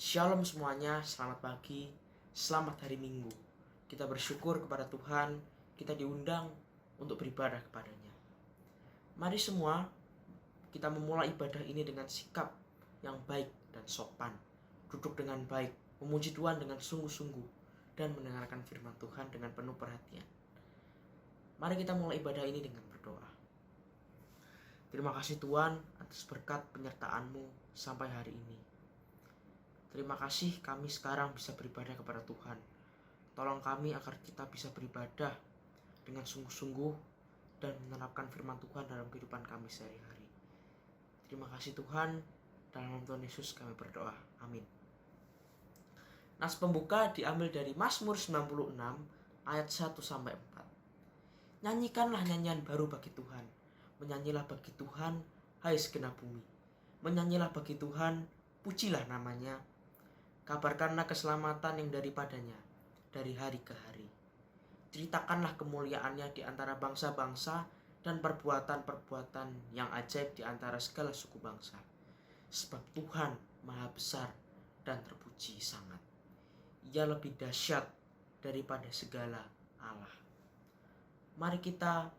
Shalom semuanya, selamat pagi, selamat hari Minggu. Kita bersyukur kepada Tuhan, kita diundang untuk beribadah kepadanya. Mari semua kita memulai ibadah ini dengan sikap yang baik dan sopan. Duduk dengan baik, memuji Tuhan dengan sungguh-sungguh, dan mendengarkan firman Tuhan dengan penuh perhatian. Mari kita mulai ibadah ini dengan berdoa. Terima kasih Tuhan atas berkat penyertaan-Mu sampai hari ini. Terima kasih kami sekarang bisa beribadah kepada Tuhan. Tolong kami agar kita bisa beribadah dengan sungguh-sungguh dan menerapkan firman Tuhan dalam kehidupan kami sehari-hari. Terima kasih Tuhan, dalam nama Tuhan Yesus kami berdoa. Amin. Nas pembuka diambil dari Mazmur 96 ayat 1-4. Nyanyikanlah nyanyian baru bagi Tuhan. Menyanyilah bagi Tuhan, hai segenap bumi. Menyanyilah bagi Tuhan, pujilah namanya. Kabarkanlah keselamatan yang daripadanya, dari hari ke hari. Ceritakanlah kemuliaannya di antara bangsa-bangsa dan perbuatan-perbuatan yang ajaib di antara segala suku bangsa. Sebab Tuhan maha besar dan terpuji sangat. Ia lebih dahsyat daripada segala Allah. Mari kita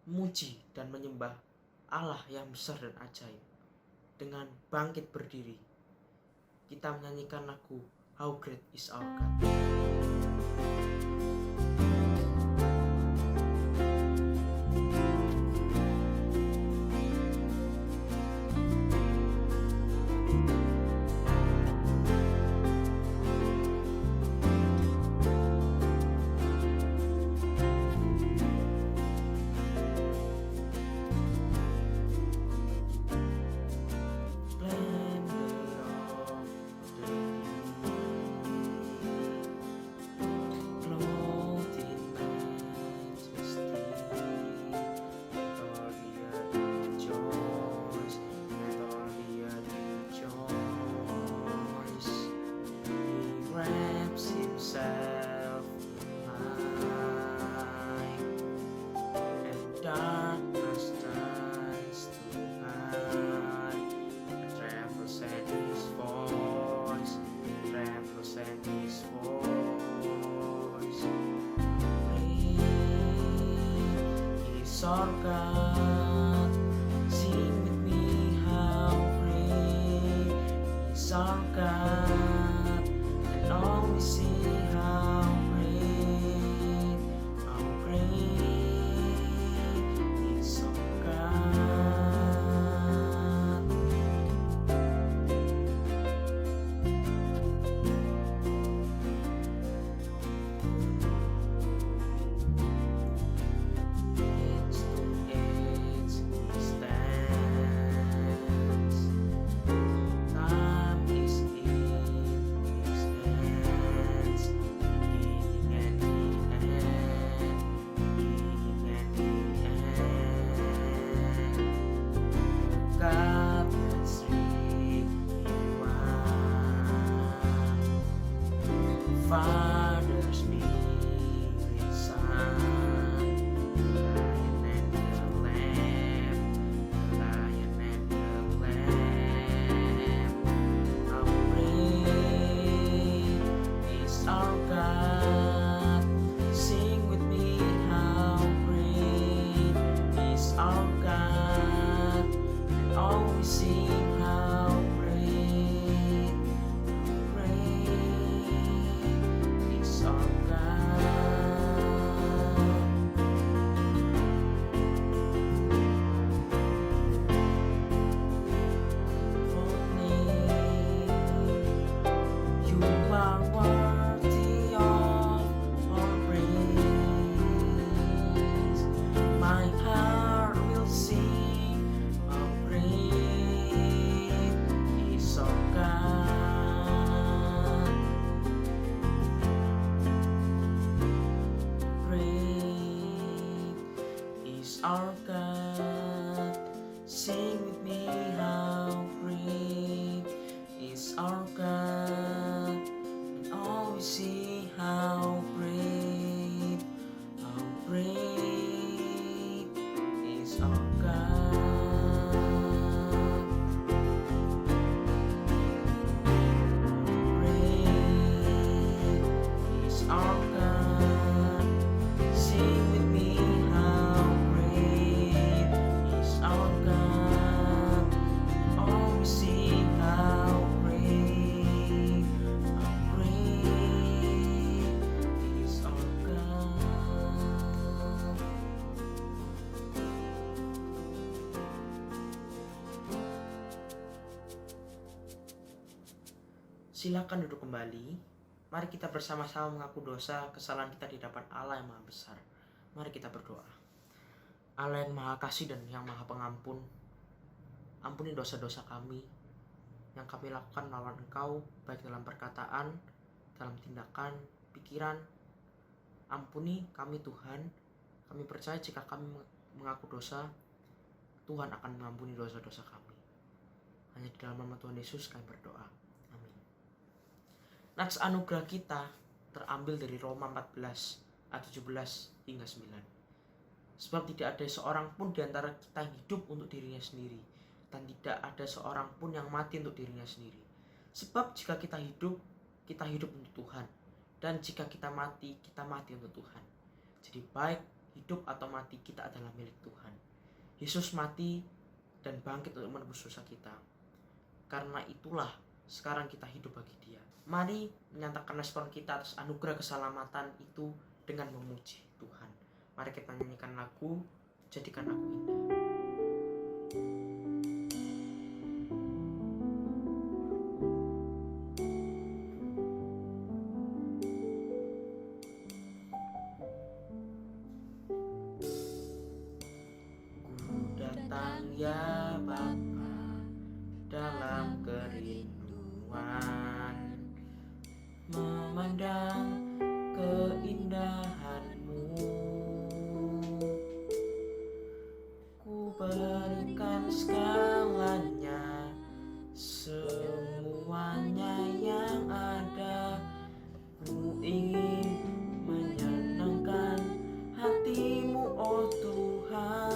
memuji dan menyembah Allah yang besar dan ajaib. Dengan bangkit berdiri, kita menyanyikan lagu How Great Is Our God. Our God, sing with me how great is our God, and all we see how great is our God. Father, Spirit, Son, Lion and the Lamb, Lion and the Lamb. How great is our God? Sing with me, how great is our God? And all we sing, how great is our God. You are worthy of our praise. My heart will sing, how great is our God. Great is our God. Sing with me, how great is our God. And all we see, how great is our God. Silakan duduk kembali. Mari kita bersama-sama mengaku dosa kesalahan kita di hadapan Allah yang Maha Besar. Mari kita berdoa. Allah yang Maha Kasih dan yang Maha Pengampun, ampuni dosa-dosa kami yang kami lakukan melawan Engkau, baik dalam perkataan, dalam tindakan, pikiran. Ampuni kami Tuhan. Kami percaya jika kami mengaku dosa, Tuhan akan mengampuni dosa-dosa kami. Hanya di dalam nama Tuhan Yesus kami berdoa. Amin. Nats anugerah kita terambil dari Roma 14 ayat 17 hingga 9. Sebab tidak ada seorang pun di antara kita yang hidup untuk dirinya sendiri, dan tidak ada seorang pun yang mati untuk dirinya sendiri. Sebab jika kita hidup untuk Tuhan. Dan jika kita mati untuk Tuhan. Jadi baik hidup atau mati kita adalah milik Tuhan. Yesus mati dan bangkit untuk menebus dosa kita. Karena itulah sekarang kita hidup bagi Dia. Mari menyatakan respon kita atas anugerah keselamatan itu dengan memuji Tuhan. Mari kita nyanyikan lagu Jadikan Aku Indah. Ya Bapa, dalam kerinduan memandang keindahan-Mu, ku berikan segalanya, semuanya yang ada. Ku ingin menyenangkan hati-Mu, oh Tuhan.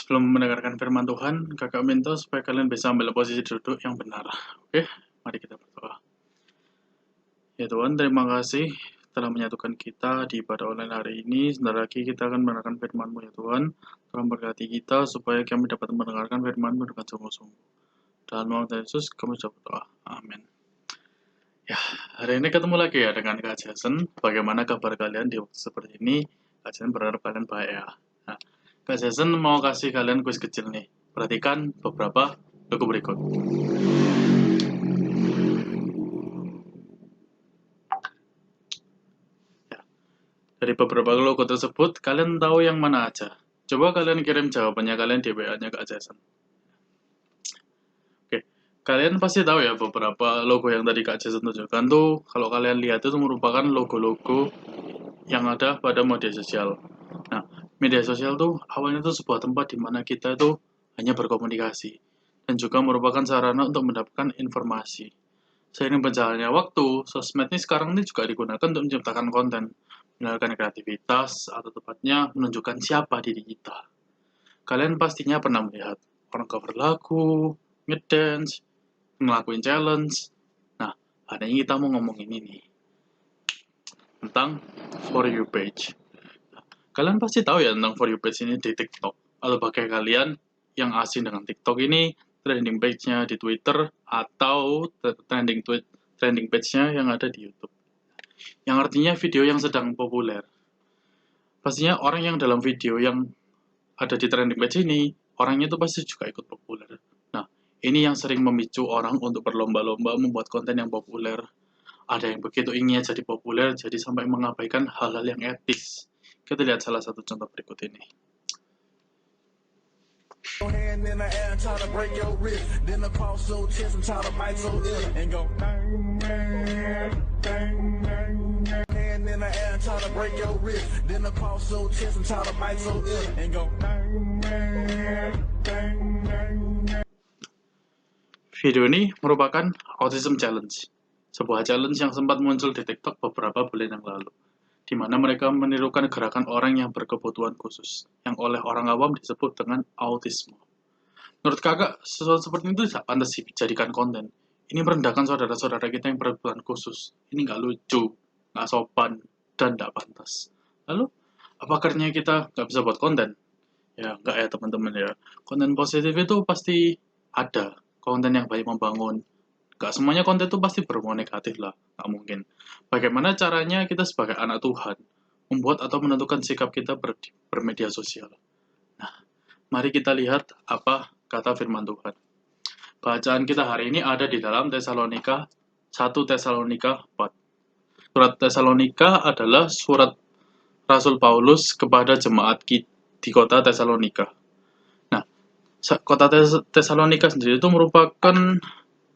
Sebelum mendengarkan firman Tuhan, kakak minta supaya kalian bisa ambil posisi duduk yang benar. Oke, mari kita berdoa. Ya Tuhan, terima kasih telah menyatukan kita di ibadah online hari ini. Sebentar lagi kita akan mendengarkan firman-Mu ya Tuhan. Tuhan berkati kita supaya kami dapat mendengarkan firman-Mu dengan sungguh-sungguh. Dalam nama Tuhan Yesus kami sudah berdoa. Amin. Ya, hari ini ketemu lagi ya dengan Kak Jason. Bagaimana kabar kalian di waktu seperti ini? Kak Jason berharap kalian baik ya. Nah, Kak Jason mau kasih kalian kuis kecil nih. Perhatikan beberapa logo berikut. Ya. Dari beberapa logo tersebut, kalian tahu yang mana aja? Coba kalian kirim jawabannya kalian di WA-nya Kak Jason. Oke, kalian pasti tahu ya beberapa logo yang tadi Kak Jason tunjukkan tuh, kalau kalian lihat itu merupakan logo-logo yang ada pada media sosial. Nah, media sosial tuh awalnya tuh sebuah tempat di mana kita itu hanya berkomunikasi dan juga merupakan sarana untuk mendapatkan informasi. Seiring berjalannya waktu, sosmed ini sekarang ini juga digunakan untuk menciptakan konten, menyalurkan kreativitas, atau tepatnya menunjukkan siapa diri kita. Kalian pastinya pernah melihat orang cover lagu, ngedance, ngelakuin challenge. Nah, hari ini kita mau ngomongin ini tentang For You page. Kalian pasti tahu ya tentang For You page ini di TikTok. Atau bagi kalian yang asing dengan TikTok ini, trending page-nya di Twitter atau trending page-nya yang ada di YouTube. Yang artinya video yang sedang populer. Pastinya orang yang dalam video yang ada di trending page ini, orangnya itu pasti juga ikut populer. Nah, ini yang sering memicu orang untuk berlomba-lomba membuat konten yang populer. Ada yang begitu ingin jadi populer, jadi sampai mengabaikan hal-hal yang etis. Kita lihat salah satu contoh berikut ini. Hand in the air, try to break your wrist. Then the pulse so tense and try to bite so ill and go bang, bang, bang, bang, bang. Hand in the air, try to break your wrist. Then the pulse so tense and try to bite so ill and go bang, bang, bang, bang, bang. Video ini merupakan Autism Challenge, sebuah challenge yang sempat muncul di TikTok beberapa bulan yang lalu, di mana mereka menirukan gerakan orang yang berkebutuhan khusus, yang oleh orang awam disebut dengan autisme. Menurut kakak, sesuatu seperti itu tidak pantas dijadikan konten. Ini merendahkan saudara-saudara kita yang berkebutuhan khusus. Ini nggak lucu, nggak sopan, dan nggak pantas. Lalu, apa akhirnya kita nggak bisa buat konten? Ya, nggak ya teman-teman ya. Konten positif itu pasti ada. Konten yang baik membangun. Nggak semuanya konten itu pasti berbau negatif lah. Nggak mungkin. Bagaimana caranya kita sebagai anak Tuhan membuat atau menentukan sikap kita bermedia sosial? Nah, mari kita lihat apa kata firman Tuhan. Bacaan kita hari ini ada di dalam 1 Tesalonika 4. Surat Tesalonika adalah surat Rasul Paulus kepada jemaat di kota Tesalonika. Nah, kota Tesalonika sendiri itu merupakan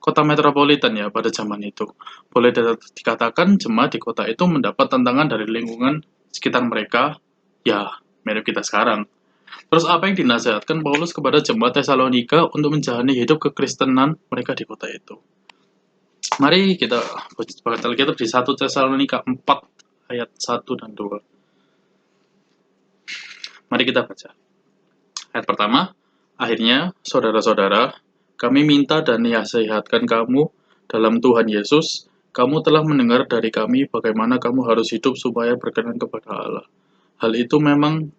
kota metropolitan ya pada zaman itu. Boleh dikatakan jemaat di kota itu mendapat tantangan dari lingkungan sekitar mereka, ya mirip kita sekarang. Terus apa yang dinasihatkan Paulus kepada jemaat Tesalonika untuk menjalani hidup kekristenan mereka di kota itu? Mari kita baca Alkitab di 1 Tesalonika 4 ayat 1 dan 2. Mari kita baca. Ayat pertama, akhirnya saudara-saudara, kami minta dan nasihatkan kamu dalam Tuhan Yesus. Kamu telah mendengar dari kami bagaimana kamu harus hidup supaya berkenan kepada Allah. Hal itu memang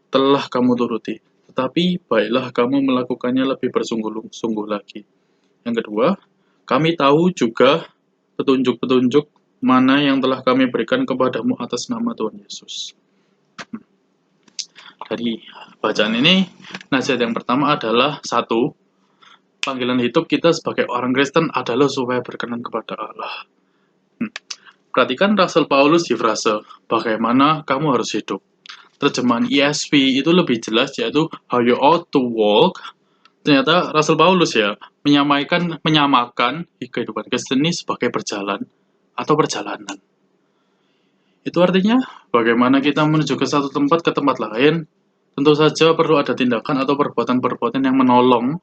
telah kamu turuti, tetapi baiklah kamu melakukannya lebih bersungguh-sungguh lagi. Yang kedua, kami tahu juga petunjuk-petunjuk mana yang telah kami berikan kepadamu atas nama Tuhan Yesus. Dari bacaan ini, nasihat yang pertama adalah satu, panggilan hidup kita sebagai orang Kristen adalah supaya berkenan kepada Allah. Perhatikan Rasul Paulus di frase, bagaimana kamu harus hidup. Terjemahan ESV itu lebih jelas, yaitu how you ought to walk. Ternyata Rasul Paulus ya, menyamakan kehidupan Kristen ini sebagai berjalan atau perjalanan. Itu artinya, bagaimana kita menuju ke satu tempat ke tempat lain, tentu saja perlu ada tindakan atau perbuatan-perbuatan yang menolong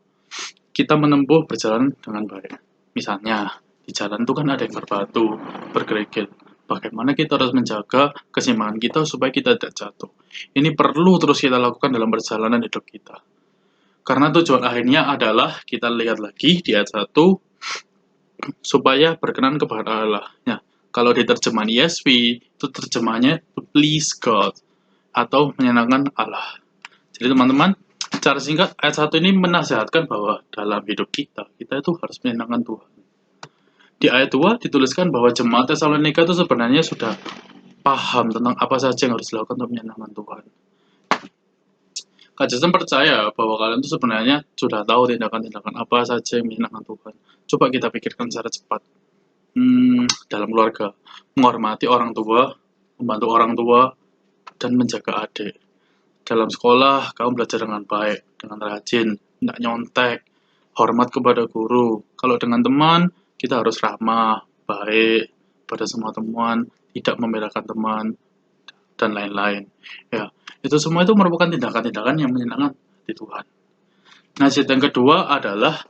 kita menempuh berjalan dengan baik. Misalnya, di jalan itu kan ada yang berbatu, bergerigil. Bagaimana kita harus menjaga keseimbangan kita supaya kita tidak jatuh. Ini perlu terus kita lakukan dalam perjalanan hidup kita. Karena tujuan akhirnya adalah, kita lihat lagi di ayat 1, supaya berkenan kepada Allah. Ya, kalau di terjemahan ESV, itu terjemahannya to please God, atau menyenangkan Allah. Jadi teman-teman, secara singkat, ayat 1 ini menasihatkan bahwa dalam hidup kita itu harus menyenangkan Tuhan. Di ayat 2 dituliskan bahwa jemaat Tesalonika itu sebenarnya sudah paham tentang apa saja yang harus dilakukan untuk menyenangkan Tuhan. Kak Jason percaya bahwa kalian itu sebenarnya sudah tahu tindakan-tindakan apa saja yang menyenangkan Tuhan. Coba kita pikirkan secara cepat. Dalam keluarga, menghormati orang tua, membantu orang tua, dan menjaga adik. Dalam sekolah, kamu belajar dengan baik, dengan rajin, tidak nyontek, hormat kepada guru. Kalau dengan teman, kita harus ramah, baik pada semua teman, tidak membelakan teman, dan lain-lain. Ya, itu semua itu merupakan tindakan-tindakan yang menyenangkan hati Tuhan. Nasihat yang kedua adalah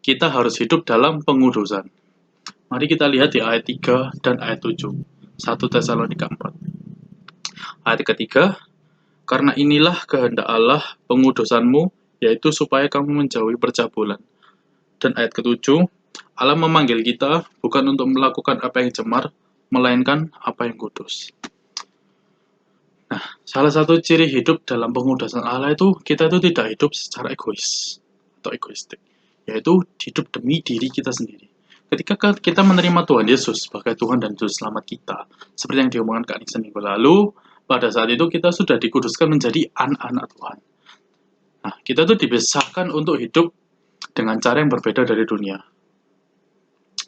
kita harus hidup dalam pengudusan. Mari kita lihat di ayat 3 dan ayat 7. 1 Tesalonika 4. Ayat ketiga, karena inilah kehendak Allah pengudusanmu, yaitu supaya kamu menjauhi percabulan. Dan ayat ke-7, Allah memanggil kita bukan untuk melakukan apa yang cemar, melainkan apa yang kudus. Nah, salah satu ciri hidup dalam pengudusan Allah itu kita itu tidak hidup secara egois atau egoistik, yaitu hidup demi diri kita sendiri. Ketika kita menerima Tuhan Yesus sebagai Tuhan dan Juru Selamat kita, seperti yang diomongkan Kak Nixon minggu lalu, pada saat itu kita sudah dikuduskan menjadi anak-anak Tuhan. Nah, kita tuh dibesarkan untuk hidup dengan cara yang berbeda dari dunia.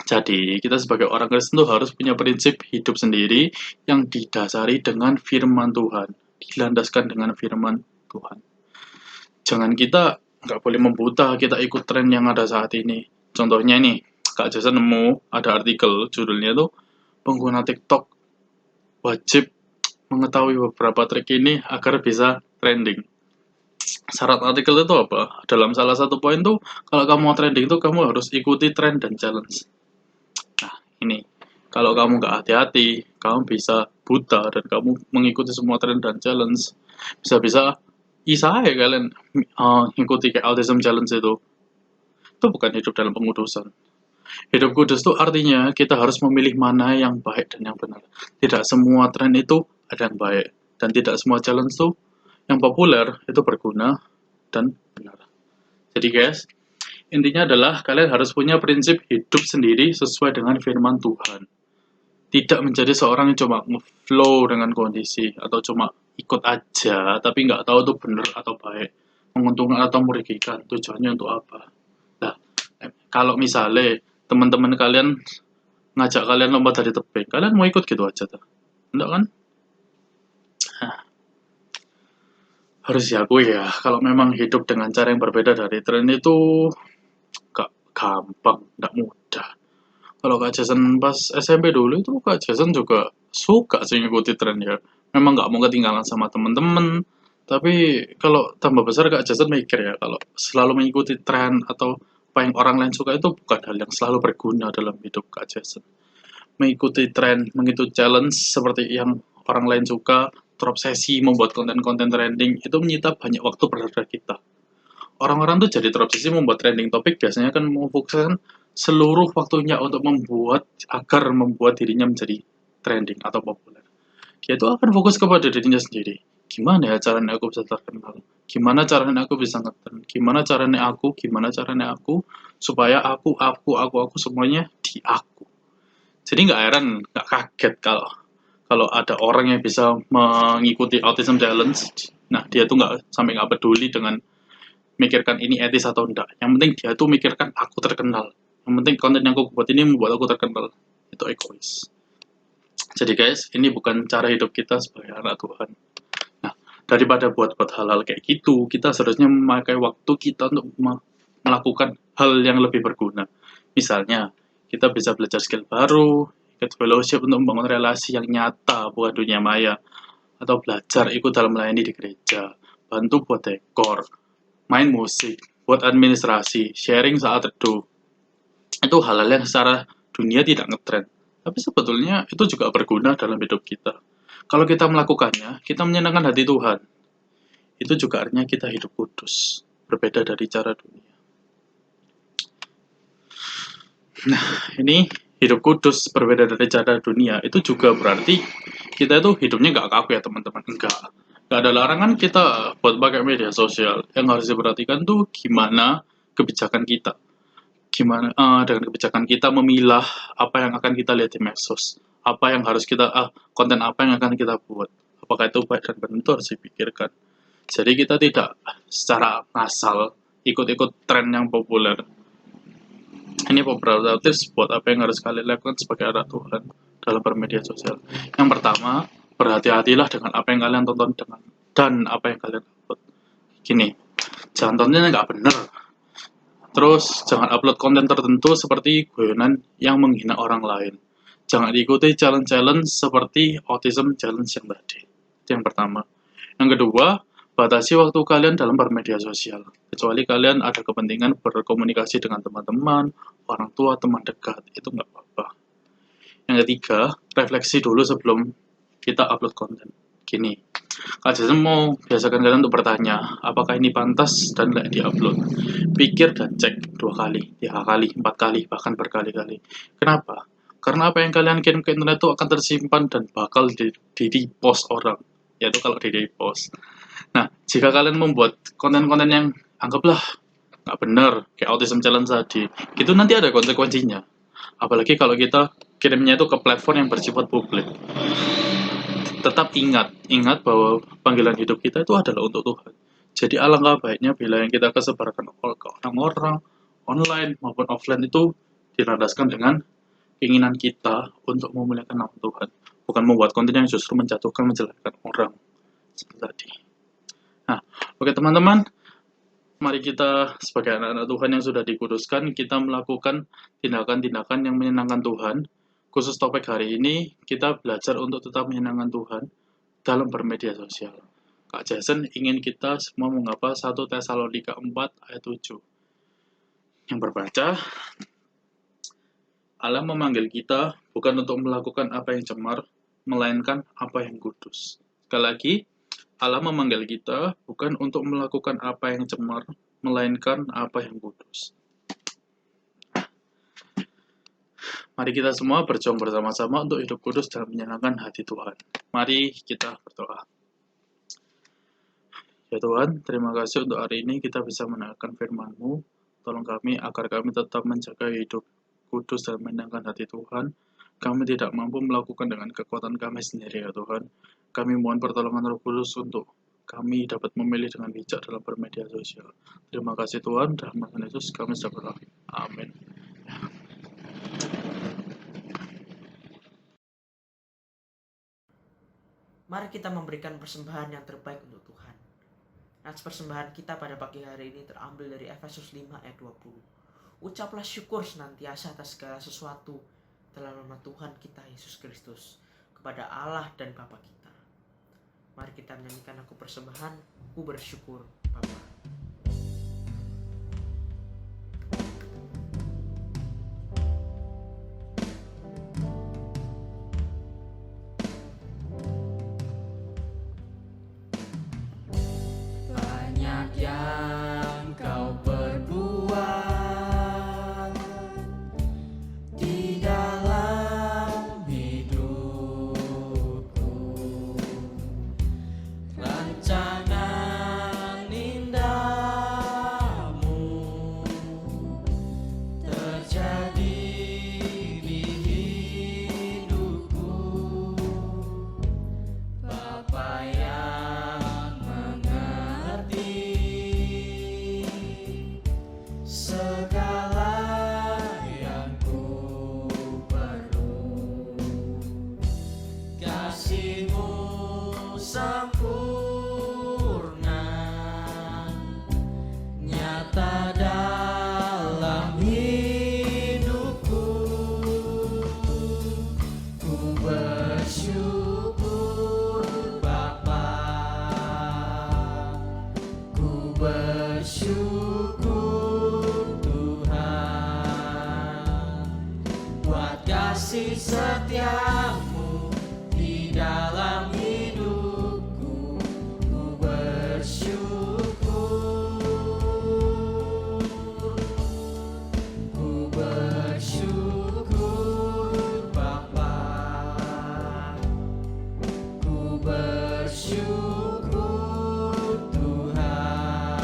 Jadi, kita sebagai orang Kristen tuh harus punya prinsip hidup sendiri yang didasari dengan firman Tuhan, dilandaskan dengan firman Tuhan. Jangan kita nggak boleh membuta, kita ikut tren yang ada saat ini. Contohnya nih, Kak Jason nemu ada artikel judulnya tuh pengguna TikTok wajib mengetahui beberapa trik ini agar bisa trending. Syarat artikel itu apa? Dalam salah satu poin tuh, kalau kamu mau trending tuh kamu harus ikuti tren dan challenge. Nah, ini. Kalau kamu nggak hati-hati, kamu bisa buta dan kamu mengikuti semua tren dan challenge. Bisa-bisa ya kalian ngikuti kayak autism challenge itu. Itu bukan hidup dalam pengudusan. Hidup kudus itu artinya kita harus memilih mana yang baik dan yang benar. Tidak semua tren itu ada yang baik. Dan tidak semua challenge itu yang populer itu berguna dan benar. Jadi guys, intinya adalah kalian harus punya prinsip hidup sendiri sesuai dengan firman Tuhan. Tidak menjadi seorang yang cuma flow dengan kondisi atau cuma ikut aja tapi nggak tahu itu benar atau baik, menguntungkan atau merugikan, tujuannya untuk apa. Nah, kalau misalnya teman-teman kalian ngajak kalian lompat dari tebing, kalian mau ikut gitu aja tuh? Enggak kan? Nah, harus diakui ya, kalau memang hidup dengan cara yang berbeda dari tren itu gak gampang, gak mudah. Kalau Kak Jason pas SMP dulu itu Kak Jason juga suka sih ngikuti tren ya. Memang nggak mau ketinggalan sama temen-temen. Tapi kalau tambah besar Kak Jason mikir ya, kalau selalu mengikuti tren atau apa yang orang lain suka itu bukan hal yang selalu berguna dalam hidup Kak Jason. Mengikuti tren, mengikuti challenge seperti yang orang lain suka, terobsesi membuat konten-konten trending, itu menyita banyak waktu berharga kita. Orang-orang tuh jadi terobsesi membuat trending topik biasanya kan memfokuskan seluruh waktunya untuk membuat dirinya menjadi trending atau populer. Dia itu akan fokus kepada dirinya sendiri. Gimana ya caranya aku bisa terkenal? Gimana caranya aku bisa ngetren? Gimana caranya aku supaya aku semuanya di aku. Jadi nggak heran, nggak kaget kalau ada orang yang bisa mengikuti autism challenge. Nah, dia tuh sampai nggak peduli dengan mikirkan ini etis atau enggak. Yang penting dia tuh mikirkan aku terkenal. Yang penting konten yang aku buat ini membuat aku terkenal. Itu egois. Jadi guys, ini bukan cara hidup kita sebagai anak Tuhan. Nah, daripada buat hal-hal kayak gitu, kita seharusnya memakai waktu kita untuk melakukan hal yang lebih berguna. Misalnya, kita bisa belajar skill baru, ikut fellowship untuk membangun relasi yang nyata, bukan dunia maya. Atau belajar ikut dalam melayani di gereja, bantu buat dekor, main musik, buat administrasi, sharing saat teduh. Itu hal-hal yang secara dunia tidak ngetrend. Tapi sebetulnya itu juga berguna dalam hidup kita. Kalau kita melakukannya, kita menyenangkan hati Tuhan. Itu juga artinya kita hidup kudus. Berbeda dari cara dunia. Nah, ini hidup kudus berbeda dari cara dunia. Itu juga berarti kita itu hidupnya nggak kaku ya teman-teman. Enggak ada larangan kita buat pakai media sosial. Yang harus diperhatikan tuh gimana kebijakan kita. Gimana dengan kebijakan kita memilah apa yang akan kita lihat di medsos. Apa yang harus konten apa yang akan kita buat. Apakah itu baik dan benar itu harus dipikirkan. Jadi kita tidak secara ngasal ikut-ikut tren yang populer. Ini beberapa tips buat apa yang harus kalian lakukan sebagai anak Tuhan dalam bermedia sosial. Yang pertama, berhati-hatilah dengan apa yang kalian tonton dan apa yang kalian upload. Gini, jangan tontonnya nggak bener. Terus, jangan upload konten tertentu seperti guyonan yang menghina orang lain. Jangan diikuti challenge-challenge seperti autism challenge yang tadi. Itu yang pertama. Yang kedua, batasi waktu kalian dalam bermedia sosial. Kecuali kalian ada kepentingan berkomunikasi dengan teman-teman, orang tua, teman dekat. Itu nggak apa-apa. Yang ketiga, refleksi dulu sebelum kita upload konten. Gini, Kak Jason mau biasakan kalian untuk bertanya, apakah ini pantas dan layak diupload. Pikir dan cek 2 kali, 3 kali, 4 kali, bahkan berkali-kali. Kenapa? Karena apa yang kalian kirim ke internet itu akan tersimpan dan bakal di-repost orang. Yaitu kalau di-repost. Nah, jika kalian membuat konten-konten yang anggaplah nggak benar, kayak autism challenge tadi, itu nanti ada konsekuensinya. Apalagi kalau kita kirimnya itu ke platform yang bersifat publik. Tetap ingat bahwa panggilan hidup kita itu adalah untuk Tuhan. Jadi alangkah baiknya bila yang kita kesebarkan ke orang-orang online maupun offline itu dilandaskan dengan keinginan kita untuk memuliakan nama Tuhan, bukan membuat konten yang justru menjatuhkan, menjelekkan orang seperti tadi. Nah, oke teman-teman, mari kita sebagai anak-anak Tuhan yang sudah dikuduskan, kita melakukan tindakan-tindakan yang menyenangkan Tuhan. Khusus topik hari ini, kita belajar untuk tetap menyenangkan Tuhan dalam bermedia sosial. Kak Jason ingin kita semua mengapa 1 Tesalonika 4 ayat 7 yang berbaca, Allah memanggil kita bukan untuk melakukan apa yang cemar, melainkan apa yang kudus. Sekali lagi, Allah memanggil kita bukan untuk melakukan apa yang cemar, melainkan apa yang kudus. Mari kita semua berjuang bersama-sama untuk hidup kudus dan menyenangkan hati Tuhan. Mari kita berdoa. Ya Tuhan, terima kasih untuk hari ini kita bisa mendengarkan firman-Mu. Tolong kami agar kami tetap menjaga hidup kudus dan menyenangkan hati Tuhan. Kami tidak mampu melakukan dengan kekuatan kami sendiri ya Tuhan. Kami mohon pertolongan Roh Kudus untuk kami dapat memilih dengan bijak dalam bermedia sosial. Terima kasih Tuhan, dalam nama Yesus kami sudah berdoa. Amin. Mari kita memberikan persembahan yang terbaik untuk Tuhan. Nats persembahan kita pada pagi hari ini terambil dari Efesus 5 ayat 20. Ucaplah syukur senantiasa atas segala sesuatu dalam nama Tuhan kita Yesus Kristus kepada Allah dan Bapa kita. Mari kita menyanyikan lagu persembahan, Ku Bersyukur Bapa. Yang kau perbuat di dalam hidupku, rancangan indahmu terjadi di hidupku, Bapa yang mengerti segala yang ku perlu. Kasih-Mu sempurna nyata dalam hidupku. Ku bersyukur Bapa, ku bersyukur Tuhan, buat kasih setia-Mu di dalam hidupku. Ku bersyukur, ku bersyukur Bapa, ku bersyukur Tuhan,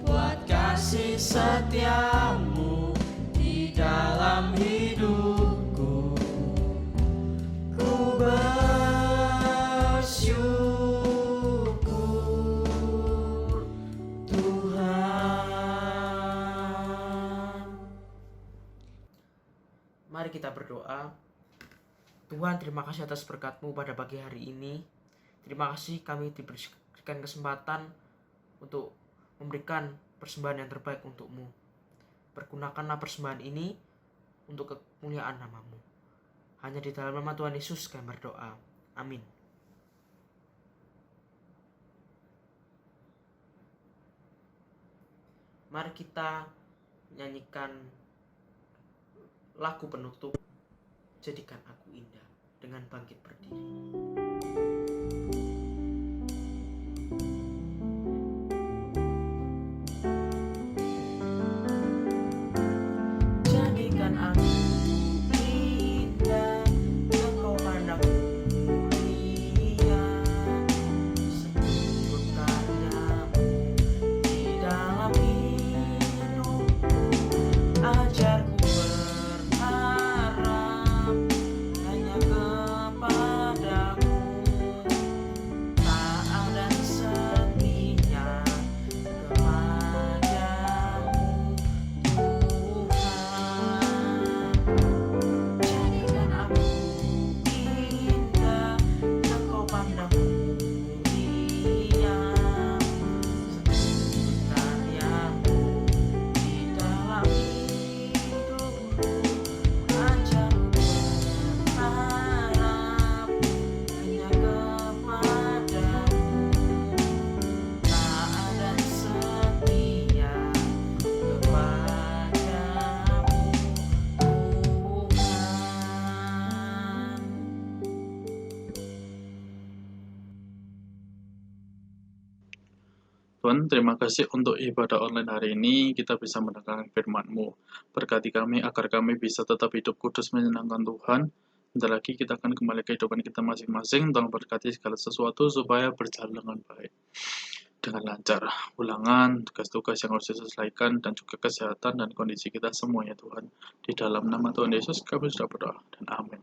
buat kasih setia-Mu di dalam hidupku. Ku bersyukur Tuhan. Mari kita berdoa. Tuhan, terima kasih atas berkat-Mu pada pagi hari ini. Terima kasih kami diberikan kesempatan untuk memberikan persembahan yang terbaik untuk-Mu. Pergunakanlah persembahan ini untuk kemuliaan nama-Mu. Hanya di dalam nama Tuhan Yesus kami berdoa. Amin. Mari kita nyanyikan lagu penutup, Jadikan Aku Indah, dengan bangkit berdiri. Tuhan, terima kasih untuk ibadah online hari ini, kita bisa mendengarkan firman-Mu. Berkati kami agar kami bisa tetap hidup kudus menyenangkan Tuhan. Bentar lagi kita akan kembali ke kehidupan kita masing-masing. Tolong berkati segala sesuatu supaya berjalan dengan baik, dengan lancar. Ulangan, tugas-tugas yang harus diselesaikan, dan juga kesehatan dan kondisi kita semuanya Tuhan. Di dalam nama Tuhan Yesus kami sudah berdoa, dan amin.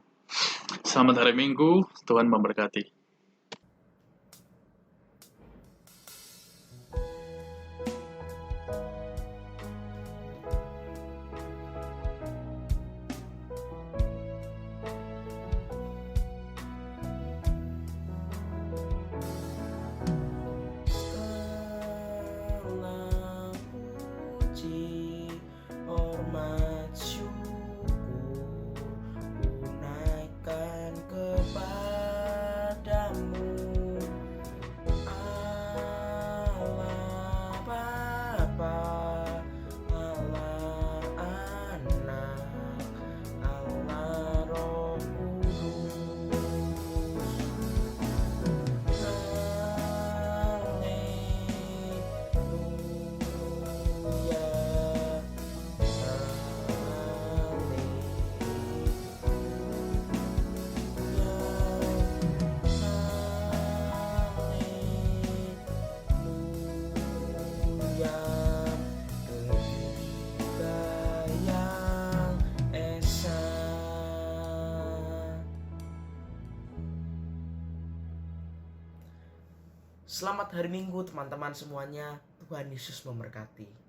Selamat hari Minggu, Tuhan memberkati. Segala puji, hormat, syukur ku naikkan kepadamu, Allah Bapa, Allah Anak, Allah Roh Kudus. Haleluya, haleluya, ketika yang esa. Selamat hari Minggu teman-teman semuanya. Tuhan Yesus memberkati.